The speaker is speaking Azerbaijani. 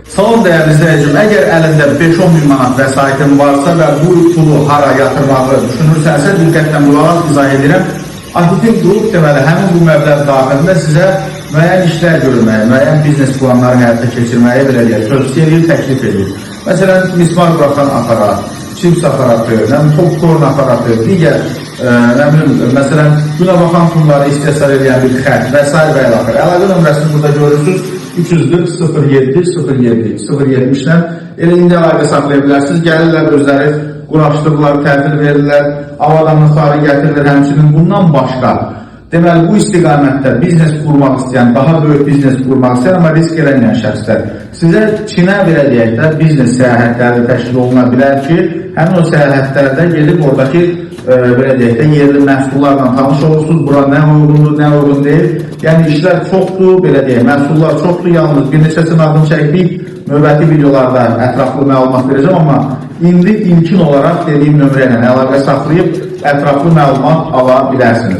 Salam dəyərli izləyicim, əgər əlində 5-10 min manat vəsaitin varsa və bu pulu hara yatırmağı düşünürsənsə, diqqətlə qulaq izah edirəm. Ahitin Qrup deməli həmin bu məbləğ daxilində sizə müəyyən işlər görməyə, müəyyən biznes planları həyata keçirməyə belə deyək, tövsiyə edir, təklif edir. Məsələn, mismar buraxan aparat, çips aparatı, popcorn aparatı, digər məsələn, buna baxan pulları istehsal edən bir xətt və s. və ilaxır. Əlaqə nömrəsini burada görürsünüz, 340 07 07 070 ilə elə indi əlaqə saxlaya bilərsiniz. Gəlirlər özləri quraşdırırlar, təhvil verirlər, avadanlıqları gətirilir, həmçinin bundan başqa. Deməli, bu istiqamətdə biznes qurmaq istəyən, daha böyük biznes qurmaq istəyən, amma risk eləməyən şəxslər sizə Çinə belə deyək də biznes səyahətləri təşkil oluna bilər ki, həmin o səyahətlərdə gedib oradakı belə deyək də yerli məhsullarla tanış olursunuz. Bura nə uyğundur, nə uyğun deyil. Yəni işlər çoxdur, belə deyək, məhsullar çoxdur. Yalnız bir neçəsinin adını çəkdik, növbəti videolarda ətraflı məlumat verəcəm, amma indi imkin olaraq dediyim nömrə ilə əlaqə saxlayıb ətraflı məlumat ala bilərsiniz.